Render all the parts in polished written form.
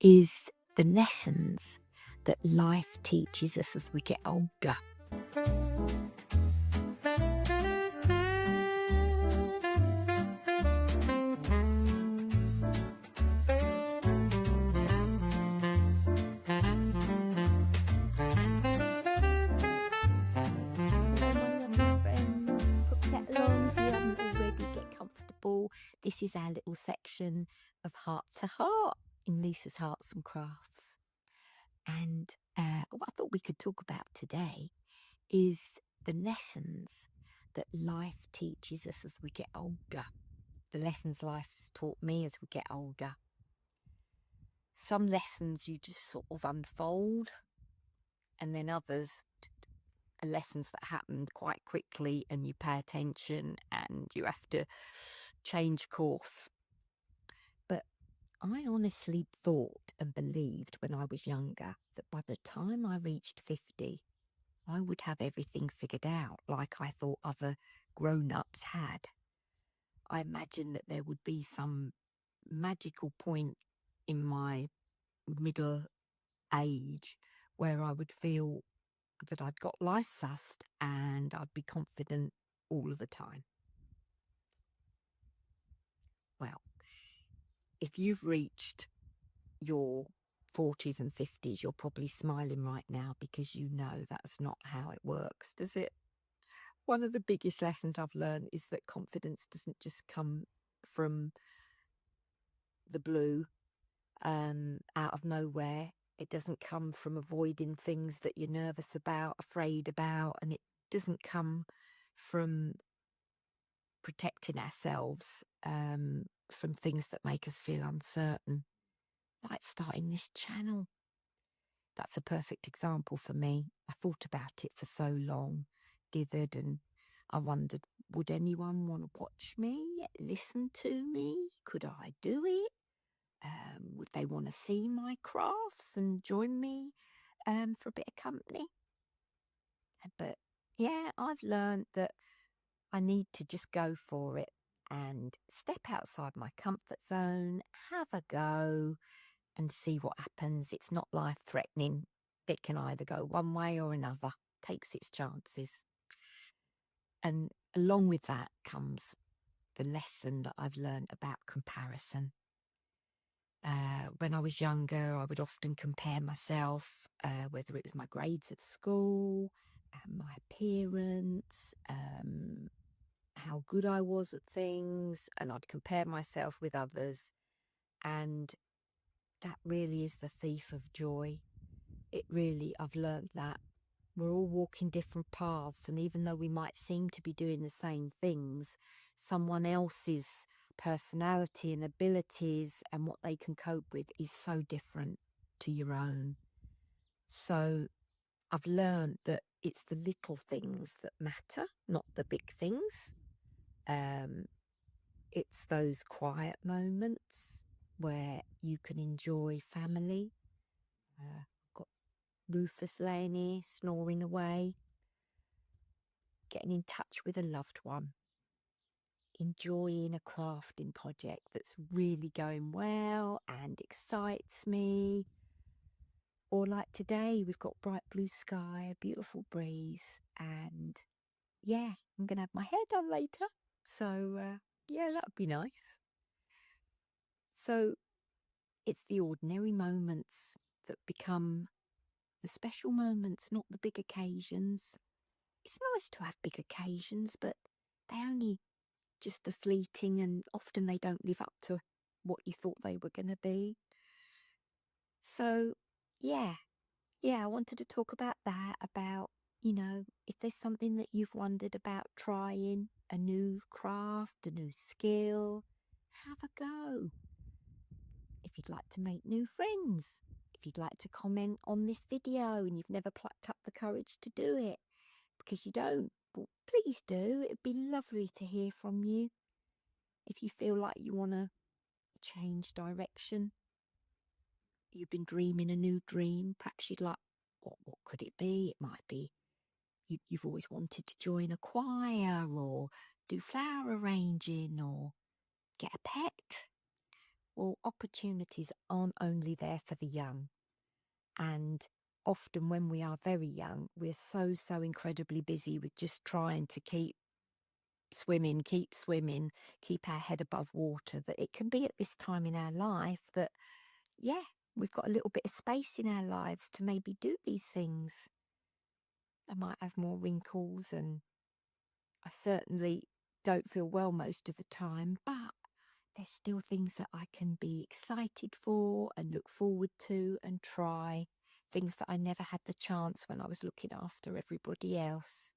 is the lessons that life teaches us as we get older. Put kettle on if you haven't already. Get comfortable. This is our little section of Heart to Heart in Lisa's Hearts and Crafts. And what I thought we could talk about today is the lessons that life teaches us as we get older. The lessons life's taught me as we get older. Some lessons you just sort of unfold, and then others are lessons that happened quite quickly and you pay attention and you have to change course. But I honestly thought and believed when I was younger that by the time I reached 50, I would have everything figured out like I thought other grown-ups had. I imagined that there would be some magical point in my middle age where I would feel that I'd got life sussed and I'd be confident all of the time. Well, if you've reached your 40s and 50s, you're probably smiling right now because you know that's not how it works, does it? One of the biggest lessons I've learned is that confidence doesn't just come from the blue, out of nowhere. It doesn't come from avoiding things that you're nervous about, afraid about, and it doesn't come from protecting ourselves from things that make us feel uncertain, like starting this channel. That's a perfect example for me. I thought about it for so long, dithered, and I wondered, would anyone want to watch me, listen to me? Could I do it? Would they want to see my crafts and join me for a bit of company? But yeah, I've learned that I need to just go for it and step outside my comfort zone, have a go, and see what happens. It's not life-threatening. It can either go one way or another, takes its chances. And along with that comes the lesson that I've learned about comparison. When I was younger, I would often compare myself, whether it was my grades at school, my appearance, how good I was at things, and I'd compare myself with others. And that really is the thief of joy. I've learned that we're all walking different paths, and even though we might seem to be doing the same things, someone else's personality and abilities and what they can cope with is so different to your own. So I've learned that it's the little things that matter, not the big things. It's those quiet moments where you can enjoy family. Got Rufus laying here, snoring away. Getting in touch with a loved one. Enjoying a crafting project that's really going well and excites me. Or like today, we've got bright blue sky, a beautiful breeze, and yeah, I'm going to have my hair done later. So yeah, that would be nice. So it's the ordinary moments that become the special moments, not the big occasions. It's nice to have big occasions, but they only just are fleeting, and often they don't live up to what you thought they were going to be. So yeah, I wanted to talk about that, about, if there's something that you've wondered about trying, a new craft, a new skill, have a go. If you'd like to make new friends, if you'd like to comment on this video and you've never plucked up the courage to do it, because you don't, well, please do. It'd be lovely to hear from you. If you feel like you want to change direction, you've been dreaming a new dream, perhaps you'd like, what could it be? It might be you've always wanted to join a choir or do flower arranging or get a pet. Well, opportunities aren't only there for the young. And often when we are very young, we're so incredibly busy with just trying to keep swimming, keep our head above water, that it can be at this time in our life that, yeah, we've got a little bit of space in our lives to maybe do these things. I might have more wrinkles, and I certainly don't feel well most of the time, but there's still things that I can be excited for and look forward to and try, things that I never had the chance when I was looking after everybody else.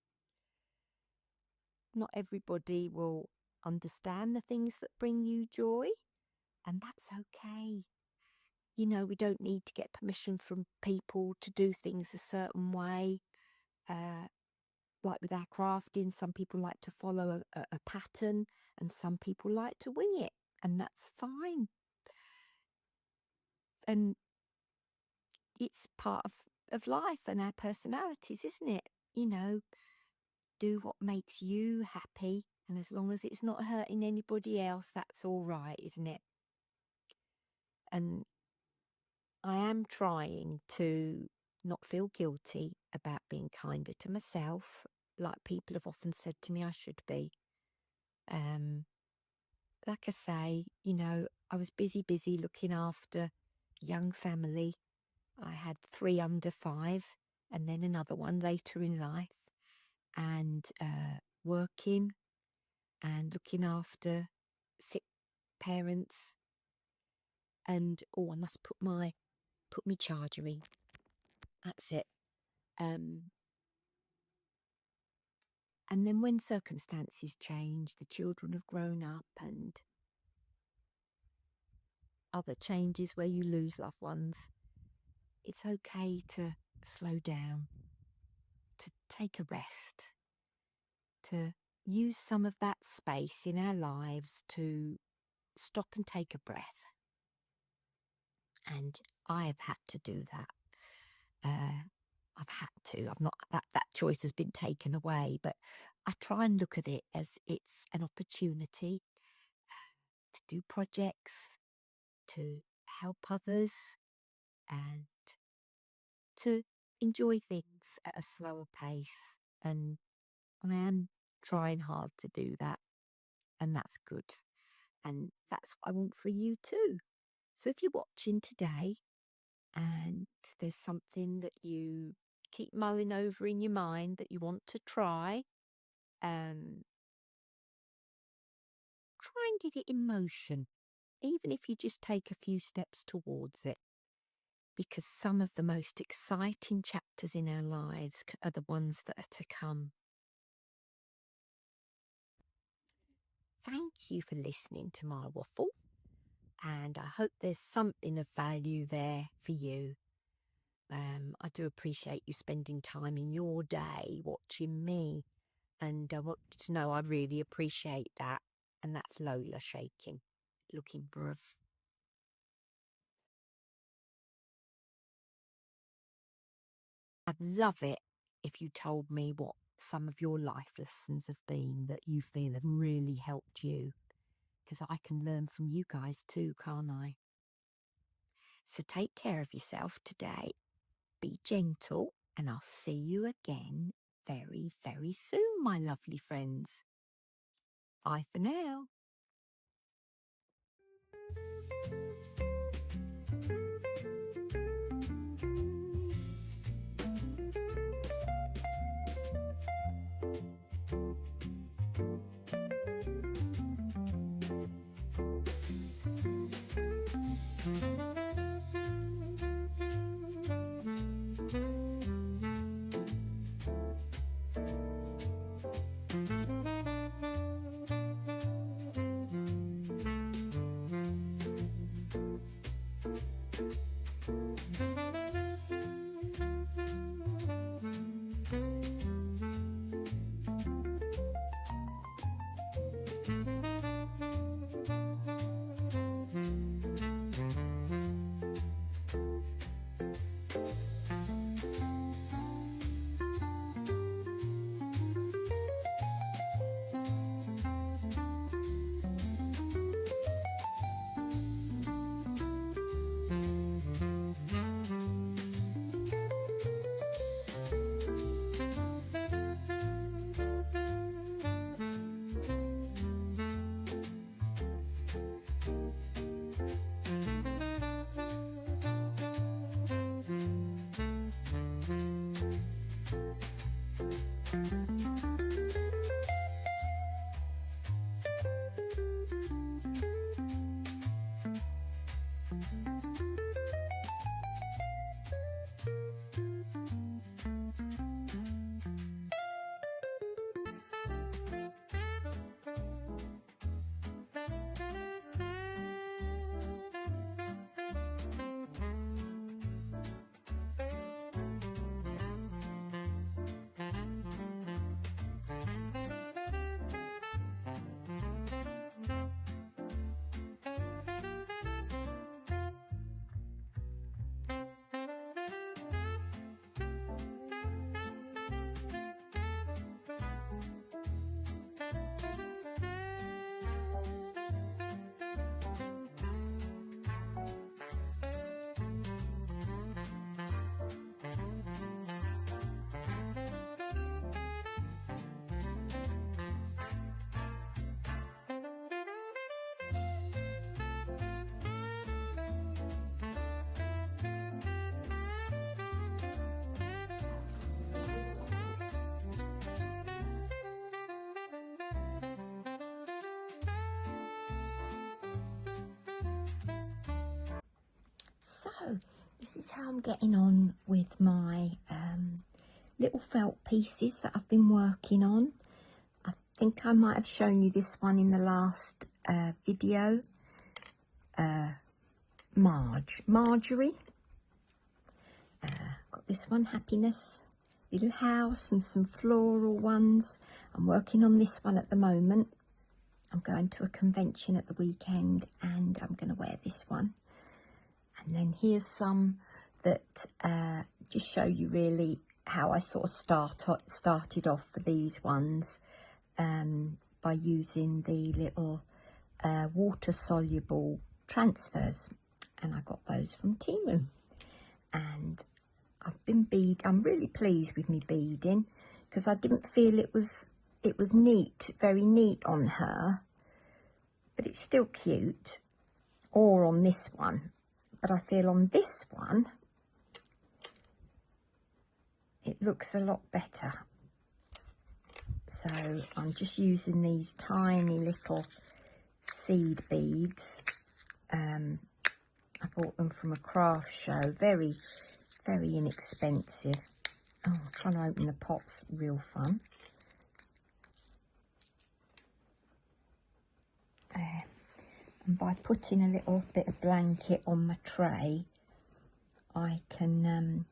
Not everybody will understand the things that bring you joy, and that's okay. You know, we don't need to get permission from people to do things a certain way. Like with our crafting, some people like to follow a pattern, and some people like to wing it, and that's fine. And it's part of life and our personalities, isn't it? You know, do what makes you happy, and as long as it's not hurting anybody else, that's all right, isn't it? And I am trying to not feel guilty about being kinder to myself, like people have often said to me I should be. Like I say, you know, I was busy looking after a young family. I had 3 under 5 and then another one later in life, and working and looking after sick parents. And I must put my charger in. That's it. And then when circumstances change, the children have grown up, and other changes where you lose loved ones, it's okay to slow down, to take a rest, to use some of that space in our lives to stop and take a breath. And I have had to do that. I've had to. I've not, that choice has been taken away, but I try and look at it as it's an opportunity to do projects, to help others, and to enjoy things at a slower pace. And I am trying hard to do that, and that's good. And that's what I want for you too. So if you're watching today and there's something that you keep mulling over in your mind that you want to try, try and get it in motion, even if you just take a few steps towards it. Because some of the most exciting chapters in our lives are the ones that are to come. Thank you for listening to my waffle, and I hope there's something of value there for you. I do appreciate you spending time in your day watching me, and I want you to know I really appreciate that. And that's Lola shaking, looking for I'd love it if you told me what some of your life lessons have been that you feel have really helped you, because I can learn from you guys too, can't I? So take care of yourself today. Be gentle, and I'll see you again very, very soon, my lovely friends. Bye for now. So this is how I'm getting on with my little felt pieces that I've been working on. I think I might have shown you this one in the last video. Marjorie. Got this one, Happiness, little house, and some floral ones. I'm working on this one at the moment. I'm going to a convention at the weekend and I'm going to wear this one. And then here's some that just show you really how I sort of started off for these ones by using the little water-soluble transfers. And I got those from Temu. And I'm really pleased with me beading, because I didn't feel it was neat, very neat on her, but it's still cute, or on this one. But I feel on this one, it looks a lot better. So I'm just using these tiny little seed beads. I bought them from a craft show, very, very inexpensive. Oh, trying to open the pot's real fun. And by putting a little bit of blanket on my tray, I can,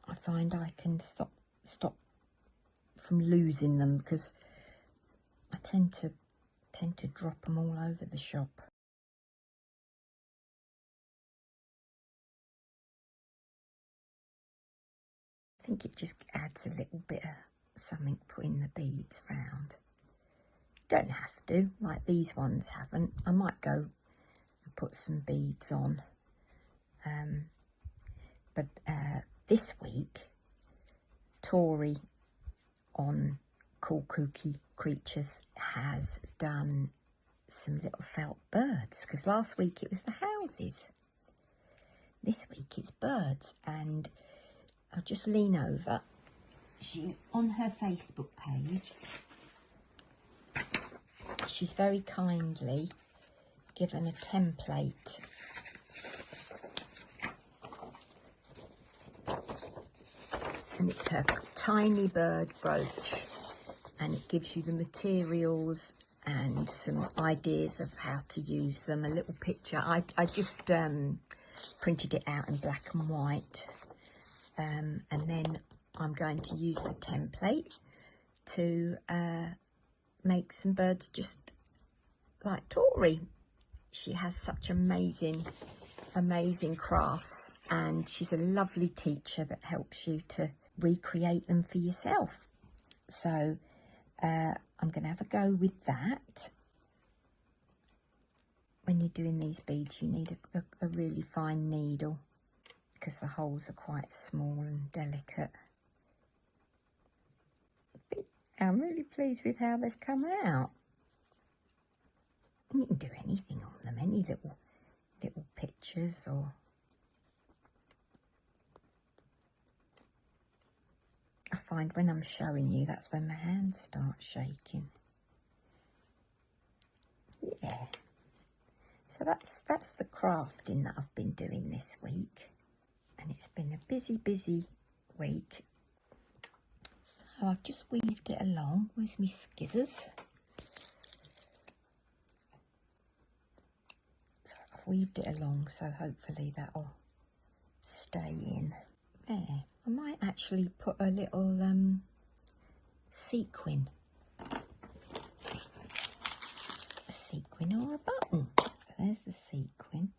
I find I can stop from losing them, because I tend to drop them all over the shop. I think it just adds a little bit of something putting the beads round. Don't have to, like these ones haven't. I might go and put some beads on. But this week, Tori on Cool Kooky Creatures has done some little felt birds, because last week it was the houses. This week it's birds, and I'll just lean over. She, on her Facebook page, she's very kindly given a template and it's her tiny bird brooch, and it gives you the materials and some ideas of how to use them, a little picture. I just printed it out in black and white, and then I'm going to use the template to make some birds just like Tori. She has such amazing crafts, and she's a lovely teacher that helps you to recreate them for yourself. So I'm going to have a go with that. When you're doing these beads, you need a really fine needle, because the holes are quite small and delicate. But I'm really pleased with how they've come out. And you can do anything on them, any little pictures or... find when I'm showing you, that's when my hands start shaking. Yeah. So that's the crafting that I've been doing this week. And it's been a busy week. So I've just weaved it along. Where's my scissors? So I've weaved it along, so hopefully that'll stay in. There. I might actually put a little sequin. A sequin or a button. There's the sequin.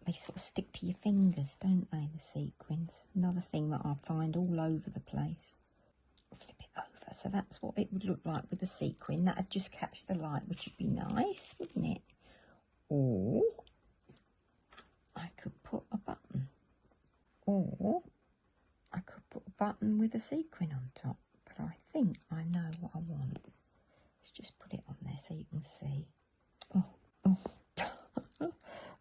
They sort of stick to your fingers, don't they, the sequins? Another thing that I find all over the place. Flip it over. So that's what it would look like with the sequin. That would just catch the light, which would be nice, wouldn't it? Or I could put a button. Or I could put a button with a sequin on top. But I think I know what I want. Let's just put it on there so you can see. Oh.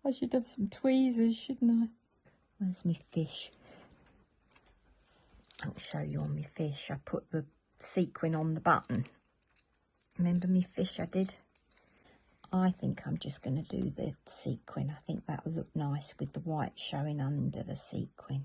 I should have some tweezers, shouldn't I? Where's my fish? I'll show you on my fish. I put the sequin on the button. Remember my fish I did? I think I'm just going to do the sequin. I think that'll look nice with the white showing under the sequin.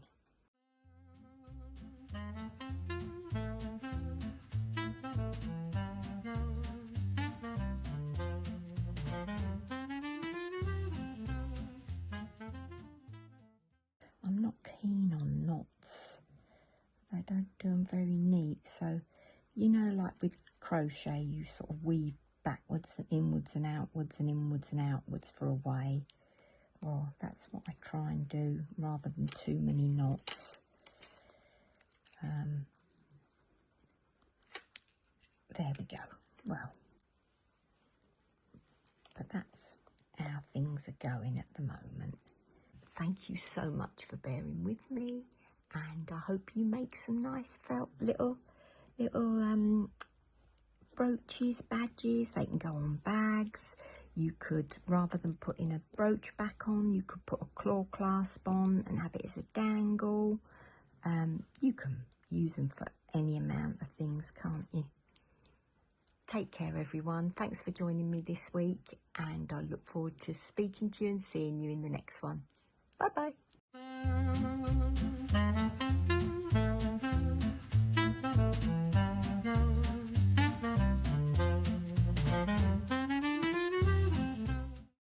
I'm not keen on knots. They don't do them very neat. So, you know, like with crochet, you sort of weave backwards and inwards and outwards and inwards and outwards for a way. Well, that's what I try and do rather than too many knots. There we go. Well, but that's how things are going at the moment. Thank you so much for bearing with me, and I hope you make some nice felt little brooches, badges. They can go on bags. You could, rather than putting a brooch back on, you could put a claw clasp on and have it as a dangle. You can use them for any amount of things, can't you? Take care, everyone. Thanks for joining me this week, and I look forward to speaking to you and seeing you in the next one. Bye-bye.